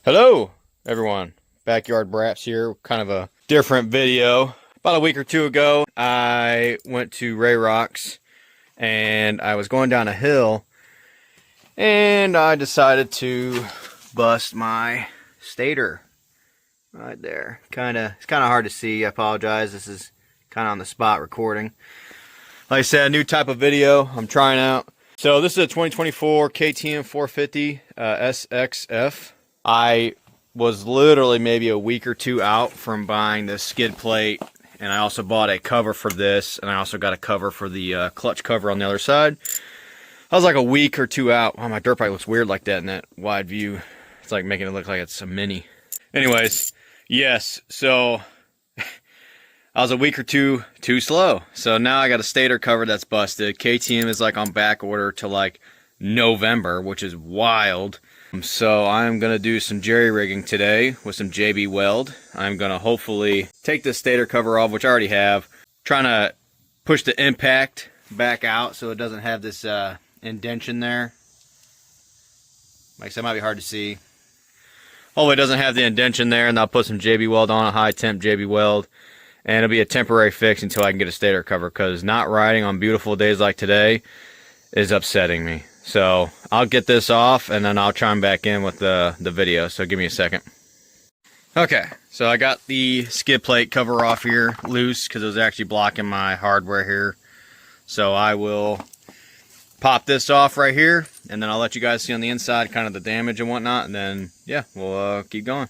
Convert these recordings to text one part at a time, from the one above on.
Hello everyone, Backyard Brats here, kind of a different video. About a week or two ago, I went to Ray Rocks and I was going down a hill and I decided to bust my stator right there. It's kind of hard to see, I apologize, this is kind of on the spot recording. Like I said, a new type of video I'm trying out. So this is a 2024 KTM 450 SXF. I was literally maybe a week or two out from buying this skid plate, and I also bought a cover for this, and I also got a cover for the clutch cover on the other side. I was like a week or two out. Oh, my dirt bike looks weird like that in that wide view. It's like making it look like it's a mini. Anyways, yes, so I was a week or two too slow. So now I got a stator cover that's busted. KTM is like on back order to like November, which is wild. So I'm going to do some jerry rigging today with some JB Weld. I'm going to hopefully take this stator cover off, which I already have. Trying to push the impact back out so it doesn't have this indentation there. Like I said, it might be hard to see. Hopefully it doesn't have the indentation there, and I'll put some JB Weld on, a high temp JB Weld. And it'll be a temporary fix until I can get a stator cover, because not riding on beautiful days like today is upsetting me. So I'll get this off and then I'll chime back in with the video. So give me a second. Okay, so I got the skid plate cover off here loose because it was actually blocking my hardware here. So I will pop this off right here, and then I'll let you guys see on the inside kind of the damage and whatnot, and then yeah, we'll keep going.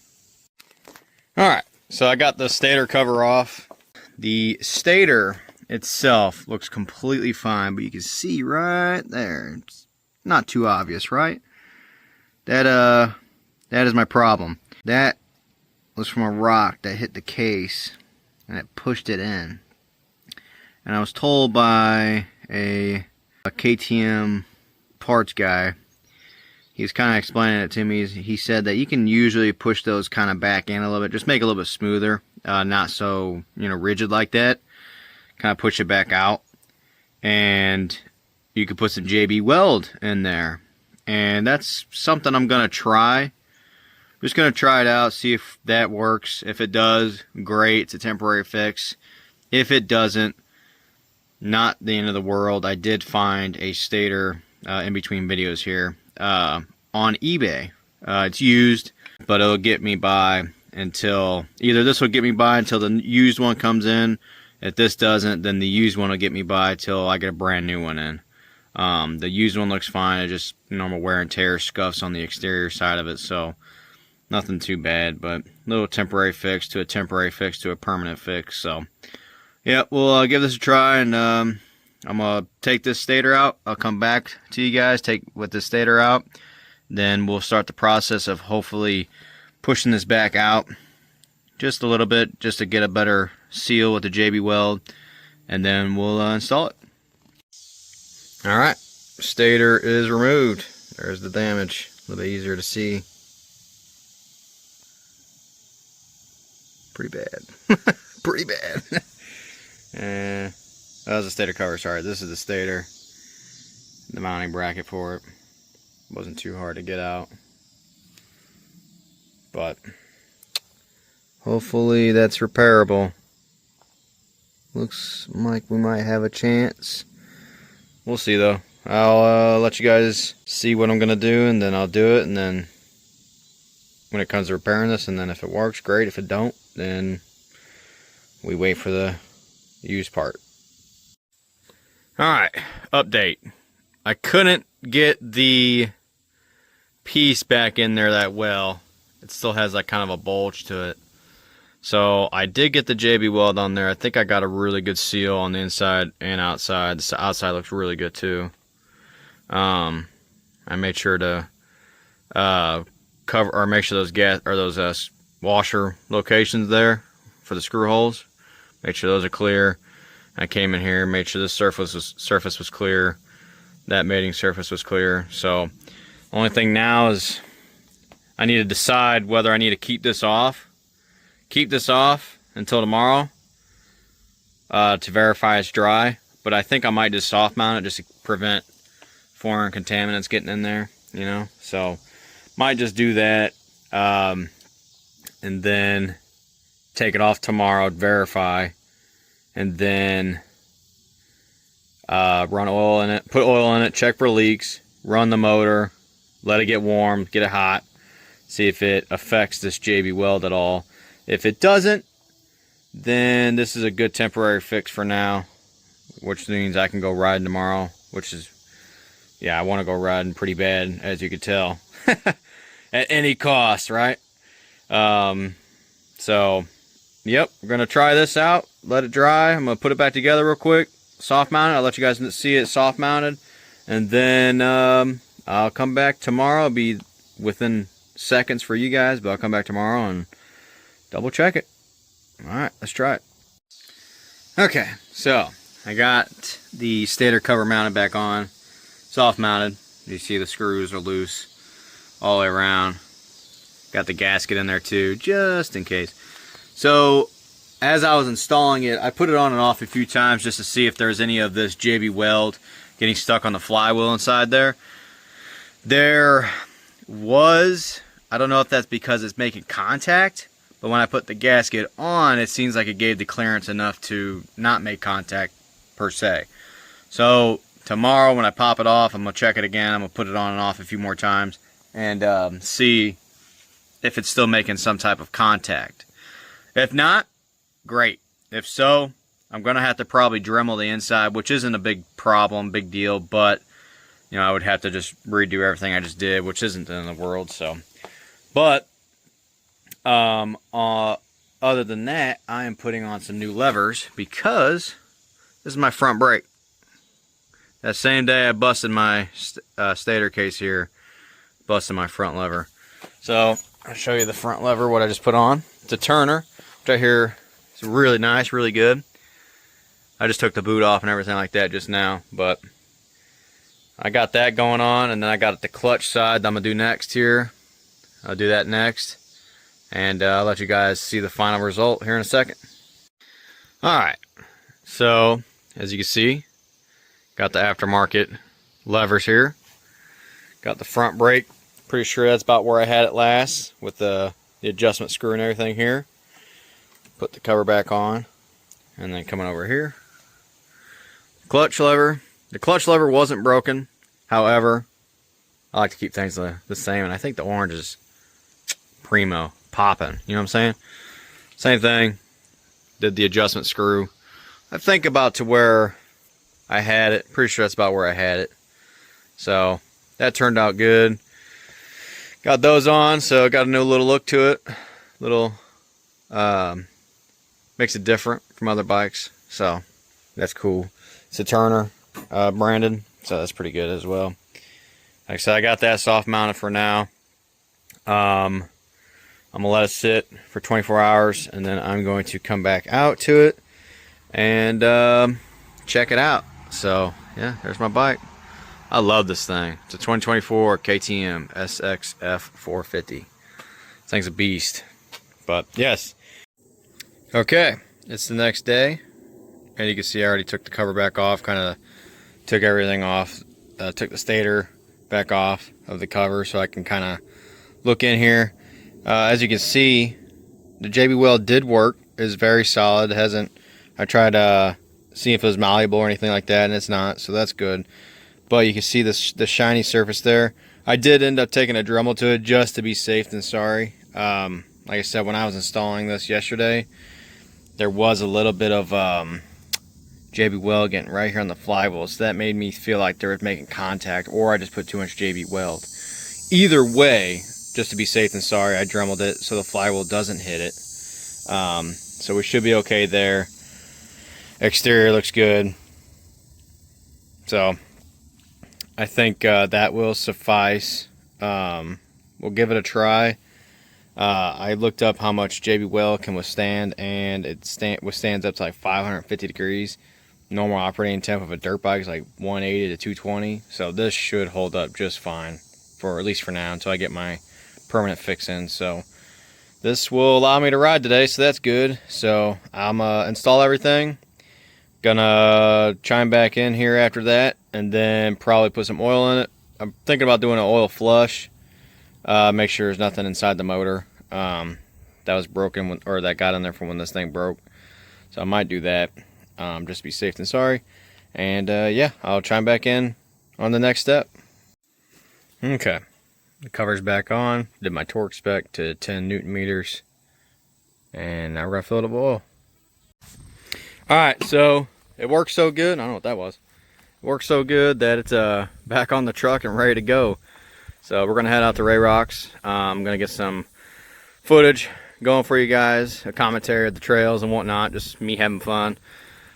Alright, so I got the stator cover off. The stator itself looks completely fine, but you can see right there, it's not too obvious, right? That is my problem. That was from a rock that hit the case and it pushed it in. And I was told by a KTM parts guy, he was kind of explaining it to me. He said that you can usually push those kind of back in a little bit, just make it a little bit smoother, not so, you know, rigid like that. Kind of push it back out, and you could put some JB Weld in there, and that's something I'm gonna try. I'm just gonna try it out, see if that works. If it does, great, it's a temporary fix. If it doesn't, not the end of the world. I did find a stator in between videos here on eBay. It's used, but it'll get me by until, either this will get me by until the used one comes in. If this doesn't, then the used one will get me by till I get a brand new one in. The used one looks fine. It's just normal wear and tear, scuffs on the exterior side of it, so nothing too bad, but a little temporary fix to a temporary fix to a permanent fix. So yeah, we'll give this a try, and I'm gonna take this stator out. I'll come back to you guys with this stator out, then we'll start the process of hopefully pushing this back out just a little bit, just to get a better seal with the JB Weld, and then we'll install it. Alright, stator is removed. There's the damage, a little bit easier to see. Pretty bad. Pretty bad. That was the stator cover, sorry. This is the stator, the mounting bracket for it. Wasn't too hard to get out, but hopefully that's repairable. Looks like we might have a chance. We'll see though. I'll let you guys see what I'm gonna do, and then I'll do it, and then when it comes to repairing this, and then if it works, great. If it don't, then we wait for the used part. Alright, update. I couldn't get the piece back in there that well. It still has like kind of a bulge to it. So I did get the JB Weld on there. I think I got a really good seal on the inside and outside. The outside looks really good too. I made sure to cover or make sure those those washer locations there for the screw holes. Make sure those are clear. I came in here, made sure this surface was clear. That mating surface was clear. So the only thing now is I need to decide whether I need to keep this off until tomorrow to verify it's dry, but I think I might just soft mount it just to prevent foreign contaminants getting in there, you know. So might just do that. and then take it off tomorrow, verify, and then run oil in it, put oil in it, check for leaks, run the motor, let it get warm, get it hot, see if it affects this JB Weld at all. If it doesn't, then this is a good temporary fix for now, which means I can go riding tomorrow, which is, yeah, I want to go riding pretty bad, as you could tell, at any cost, right? So, yep, we're going to try this out, let it dry. I'm going to put it back together real quick, soft mount it. I'll let you guys see it soft mounted, and then I'll come back tomorrow. It'll be within seconds for you guys, but I'll come back tomorrow and double check it. Alright, let's try it. Okay, so I got the stator cover mounted back on, soft mounted. You see the screws are loose all the way around. Got the gasket in there too, just in case. So as I was installing it, I put it on and off a few times just to see if there's any of this JB Weld getting stuck on the flywheel inside there. There was, I don't know if that's because it's making contact, but when I put the gasket on, it seems like it gave the clearance enough to not make contact per se. So tomorrow when I pop it off, I'm going to check it again. I'm going to put it on and off a few more times and see if it's still making some type of contact. If not, great. If so, I'm going to have to probably Dremel the inside, which isn't a big problem, big deal, but you know, I would have to just redo everything I just did, which isn't in the world. So, but other than that, I am putting on some new levers because this is my front brake. That same day I busted my stator case here, busted my front lever. So I'll show you the front lever, what I just put on. It's a Turner, which I hear is really nice, really good. I just took the boot off and everything like that just now, but I got that going on, and then I got the clutch side that I'm going to do next here. I'll do that next, and I'll let you guys see the final result here in a second. Alright, so as you can see, got the aftermarket levers here. Got the front brake, pretty sure that's about where I had it last, with the adjustment screw and everything here. Put the cover back on, and then coming over here. Clutch lever. The clutch lever wasn't broken. However, I like to keep things the same, and I think the orange is primo, popping. You know what I'm saying? Same thing. Did the adjustment screw. I think about to where I had it. Pretty sure that's about where I had it. So that turned out good. Got those on, so got a new little look to it. Little makes it different from other bikes. So that's cool. It's a Turner branded, so that's pretty good as well. Like I said, I got that soft mounted for now. I'm gonna let it sit for 24 hours, and then I'm going to come back out to it and check it out. So yeah, there's my bike. I love this thing. It's a 2024 KTM SXF 450. This thing's a beast. But yes. Okay, it's the next day, and you can see I already took the cover back off, kind of took everything off, took the stator back off of the cover so I can kind of look in here. As you can see, the JB Weld did work. It's very solid. It hasn't, I tried to see if it was malleable or anything like that, and it's not, so that's good. But you can see the shiny surface there. I did end up taking a Dremel to it just to be safe than sorry. Like I said, when I was installing this yesterday, there was a little bit of JB Weld getting right here on the flywheel, so that made me feel like they were making contact, or I just put too much JB Weld. Either way, just to be safe than sorry, I Dremeled it so the flywheel doesn't hit it. So we should be okay there. Exterior looks good. So I think that will suffice. We'll give it a try. I looked up how much JB Weld can withstand, and it withstands up to like 550 degrees. Normal operating temp of a dirt bike is like 180 to 220. So this should hold up just fine, for at least for now, until I get my permanent fix in. So this will allow me to ride today, so that's good. So I'm install everything. Gonna chime back in here after that, and then probably put some oil in it. I'm thinking about doing an oil flush. Make sure there's nothing inside the motor that was broken when, or that got in there from when this thing broke. So I might do that just to be safe than sorry. And yeah, I'll chime back in on the next step. Okay, the cover's back on. Did my torque spec to 10 Newton meters. And now we're gonna fill it up with oil. Alright, so it works so good. I don't know what that was. It works so good that it's back on the truck and ready to go. So we're gonna head out to Ray Rocks. I'm gonna get some footage going for you guys, a commentary of the trails and whatnot, just me having fun.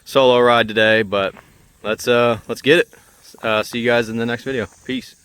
Solo ride today, but let's get it. See you guys in the next video. Peace.